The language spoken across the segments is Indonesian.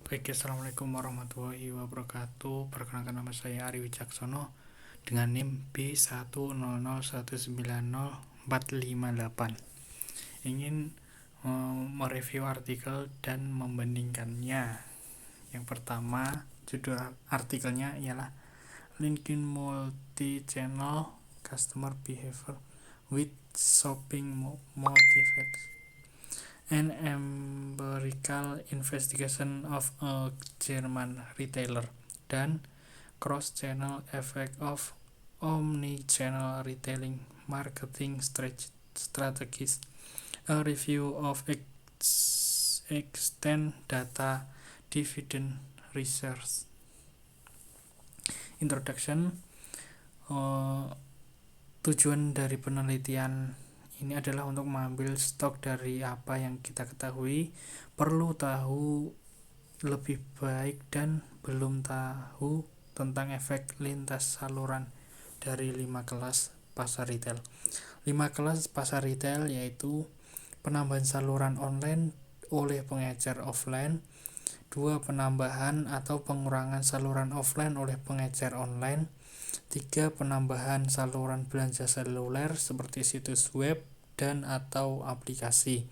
Baik, assalamualaikum warahmatullahi wabarakatuh. Perkenalkan, nama saya Ari Wicaksono dengan NIM B100190458. Ingin mereview artikel dan membandingkannya. Yang pertama, judul artikelnya ialah LinkedIn Multi-Channel Customer Behavior with Shopping Motivates, an empirical investigation of a German retailer, dan cross-channel effect of omni-channel retailing marketing strategies, a review of extent data dividend research. Introduction. Tujuan dari penelitian ini adalah untuk mengambil stok dari apa yang kita ketahui, perlu tahu lebih baik, dan belum tahu tentang efek lintas saluran dari 5 kelas pasar retail. 5 kelas pasar retail yaitu penambahan saluran online oleh pengecer offline, 2 penambahan atau pengurangan saluran offline oleh pengecer online, 3 penambahan saluran belanja seluler seperti situs web dan atau aplikasi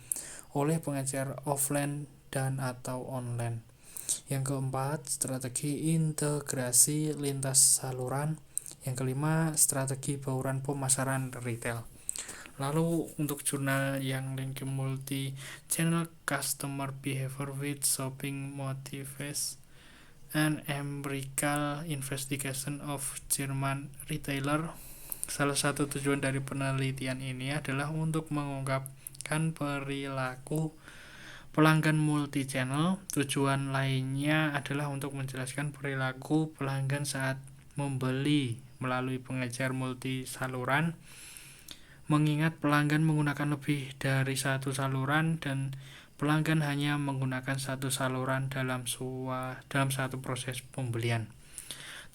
oleh pengecer offline dan atau online. Yang keempat, strategi integrasi lintas saluran. Yang kelima, strategi bauran pemasaran retail. Lalu untuk jurnal yang LinkedIn Multi-Channel Customer Behavior with Shopping Motives, an empirical investigation of German retailer. Salah satu tujuan dari penelitian ini adalah untuk mengungkapkan perilaku pelanggan multi-channel. Tujuan lainnya adalah untuk menjelaskan perilaku pelanggan saat membeli melalui pengecer multi saluran, mengingat pelanggan menggunakan lebih dari satu saluran dan pelanggan hanya menggunakan satu saluran dalam satu proses pembelian.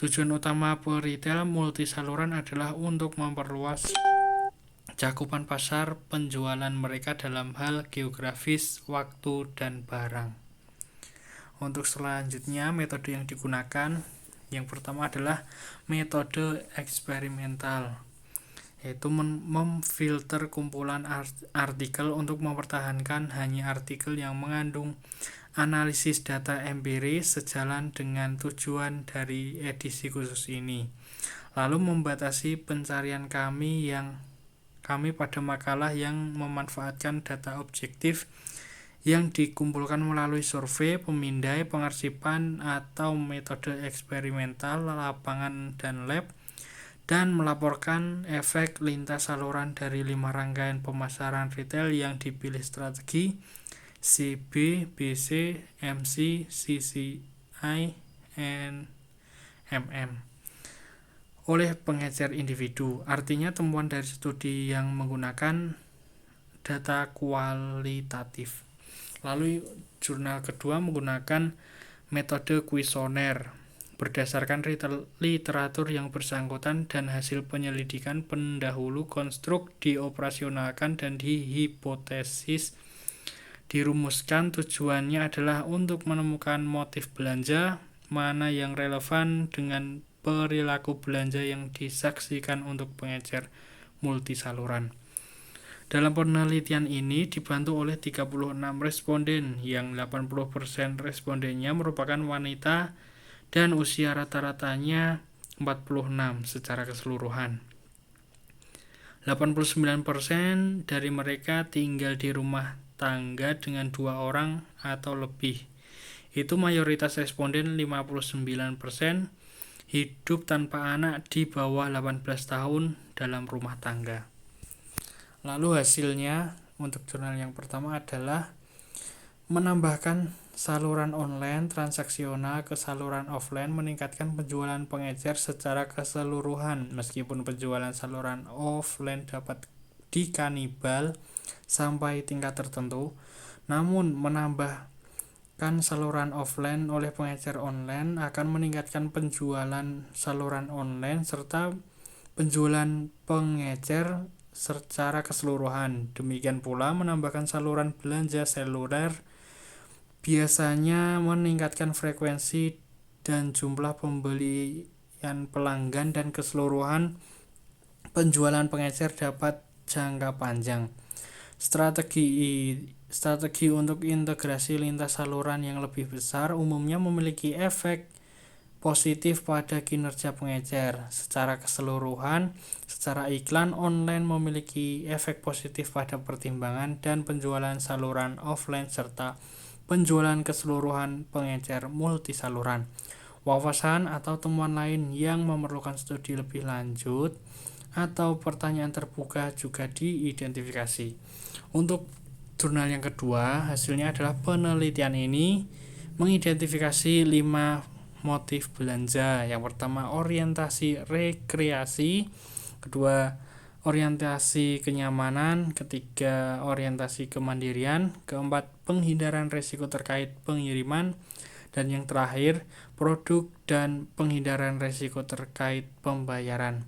Tujuan utama peritel multi saluran adalah untuk memperluas cakupan pasar penjualan mereka dalam hal geografis, waktu, dan barang. Untuk selanjutnya, metode yang digunakan yang pertama adalah metode eksperimental, yaitu memfilter kumpulan artikel untuk mempertahankan hanya artikel yang mengandung analisis data empiris sejalan dengan tujuan dari edisi khusus ini. Lalu membatasi pencarian kami pada makalah yang memanfaatkan data objektif yang dikumpulkan melalui survei, pemindai, pengarsipan, atau metode eksperimental lapangan dan lab, dan melaporkan efek lintas saluran dari 5 rangkaian pemasaran retail yang dipilih strategi CB, BC, MC, CCI, and MM oleh pengecer individu. Artinya temuan dari studi yang menggunakan data kualitatif. Lalu jurnal kedua menggunakan metode kuesioner berdasarkan literatur yang bersangkutan dan hasil penyelidikan pendahulu, konstruk dioperasionalkan dan dihipotesis dirumuskan. Tujuannya adalah untuk menemukan motif belanja mana yang relevan dengan perilaku belanja yang disaksikan untuk pengecer multisaluran. Dalam penelitian ini dibantu oleh 36 responden, yang 80% respondennya merupakan wanita dan usia rata-ratanya 46 secara keseluruhan. 89% dari mereka tinggal di rumah tangga dengan 2 orang atau lebih. Itu mayoritas responden 59% hidup tanpa anak di bawah 18 tahun dalam rumah tangga. Lalu hasilnya untuk jurnal yang pertama adalah menambahkan saluran online transaksional ke saluran offline meningkatkan penjualan pengecer secara keseluruhan. Meskipun penjualan saluran offline dapat dikanibal sampai tingkat tertentu, namun menambahkan saluran offline oleh pengecer online akan meningkatkan penjualan saluran online serta penjualan pengecer secara keseluruhan. Demikian pula menambahkan saluran belanja seluler biasanya meningkatkan frekuensi dan jumlah pembelian pelanggan dan keseluruhan penjualan pengecer dapat jangka panjang. Strategi untuk integrasi lintas saluran yang lebih besar umumnya memiliki efek positif pada kinerja pengecer. Secara keseluruhan, secara iklan online memiliki efek positif pada pertimbangan dan penjualan saluran offline serta penjualan keseluruhan pengecer multisaluran. Wawasan atau temuan lain yang memerlukan studi lebih lanjut atau pertanyaan terbuka juga diidentifikasi. Untuk jurnal yang kedua, hasilnya adalah penelitian ini mengidentifikasi 5 motif belanja. Yang pertama, orientasi rekreasi, kedua, orientasi kenyamanan, ketiga, orientasi kemandirian, keempat, penghindaran risiko terkait pengiriman, dan yang terakhir, produk dan penghindaran risiko terkait pembayaran.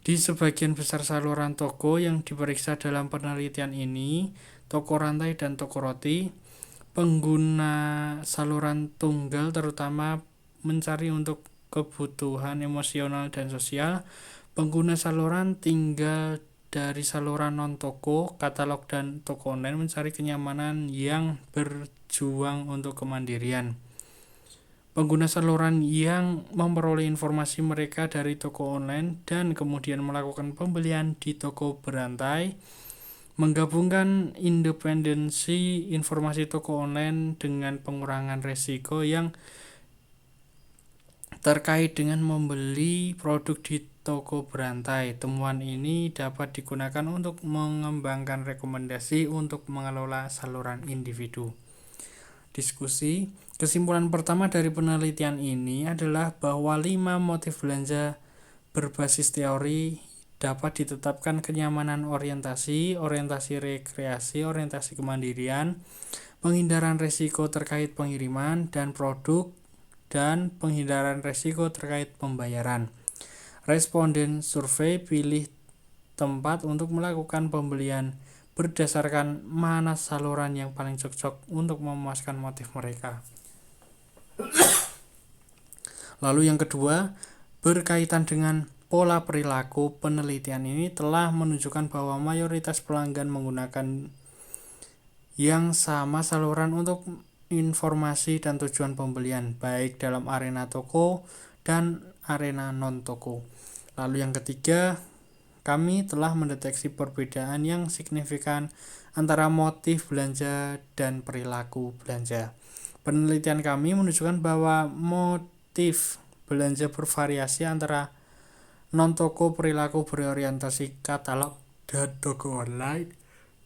Di sebagian besar saluran toko yang diperiksa dalam penelitian ini, toko rantai dan toko roti, pengguna saluran tunggal terutama mencari untuk kebutuhan emosional dan sosial. Pengguna saluran tinggal dari saluran non-toko, katalog, dan toko online mencari kenyamanan yang berjuang untuk kemandirian. Pengguna saluran yang memperoleh informasi mereka dari toko online dan kemudian melakukan pembelian di toko berantai, menggabungkan independensi informasi toko online dengan pengurangan risiko yang terkait dengan membeli produk di toko berantai. Temuan ini dapat digunakan untuk mengembangkan rekomendasi untuk mengelola saluran individu. Diskusi. Kesimpulan pertama dari penelitian ini adalah bahwa 5 motif belanja berbasis teori dapat ditetapkan: kenyamanan orientasi, orientasi rekreasi, orientasi kemandirian, penghindaran risiko terkait pengiriman dan produk, dan penghindaran risiko terkait pembayaran. Responden survei pilih tempat untuk melakukan pembelian berdasarkan mana saluran yang paling cocok untuk memuaskan motif mereka. Lalu yang kedua, berkaitan dengan pola perilaku, penelitian ini telah menunjukkan bahwa mayoritas pelanggan menggunakan yang sama saluran untuk informasi dan tujuan pembelian, baik dalam arena toko dan arena non-toko. Lalu yang ketiga, kami telah mendeteksi perbedaan yang signifikan antara motif belanja dan perilaku belanja. Penelitian kami menunjukkan bahwa motif belanja bervariasi antara non-toko, perilaku berorientasi katalog, dan toko online,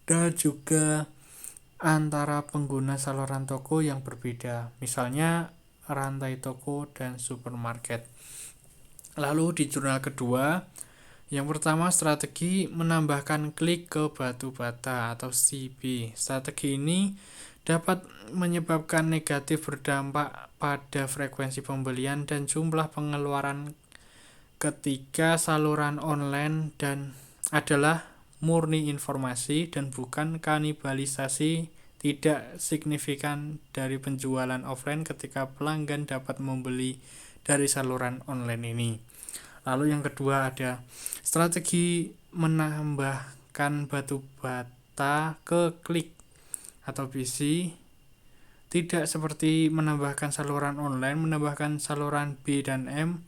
dan juga antara pengguna saluran toko yang berbeda, misalnya rantai toko dan supermarket. Lalu di jurnal kedua, yang pertama, strategi menambahkan klik ke batu bata atau CB. Strategi ini dapat menyebabkan negatif berdampak pada frekuensi pembelian dan jumlah pengeluaran ketika saluran online dan adalah murni informasi dan bukan kanibalisasi tidak signifikan dari penjualan offline ketika pelanggan dapat membeli dari saluran online ini. Lalu yang kedua ada strategi menambahkan batu bata ke klik atau BC. Tidak seperti menambahkan saluran online, menambahkan saluran B dan M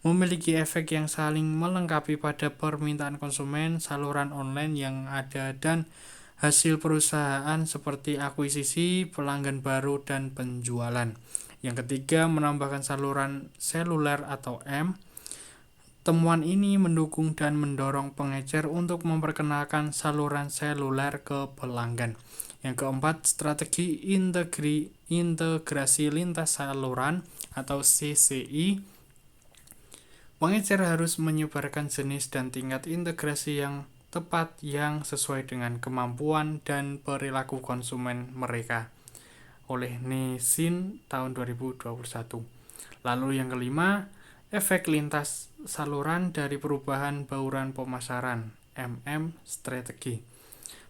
memiliki efek yang saling melengkapi pada permintaan konsumen, saluran online yang ada, dan hasil perusahaan seperti akuisisi, pelanggan baru, dan penjualan. Yang ketiga, menambahkan saluran seluler atau M. Temuan ini mendukung dan mendorong pengecer untuk memperkenalkan saluran seluler ke pelanggan. Yang keempat, strategi integrasi lintas saluran atau CCI. Pengecer harus menyebarkan jenis dan tingkat integrasi yang tepat yang sesuai dengan kemampuan dan perilaku konsumen mereka. Oleh Nielsen tahun 2021. Lalu yang kelima, efek lintas saluran dari perubahan bauran pemasaran MM strategi.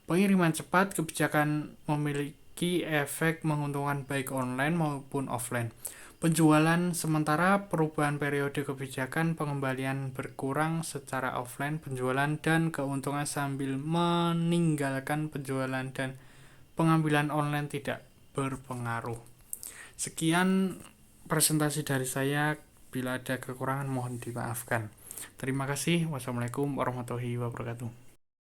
Pengiriman cepat kebijakan memiliki memiliki efek menguntungkan baik online maupun offline. Penjualan sementara, perubahan periode kebijakan, pengembalian berkurang secara offline, penjualan dan keuntungan sambil meninggalkan penjualan dan pengambilan online tidak berpengaruh. Sekian presentasi dari saya, bila ada kekurangan mohon dimaafkan. Terima kasih. Wassalamualaikum warahmatullahi wabarakatuh.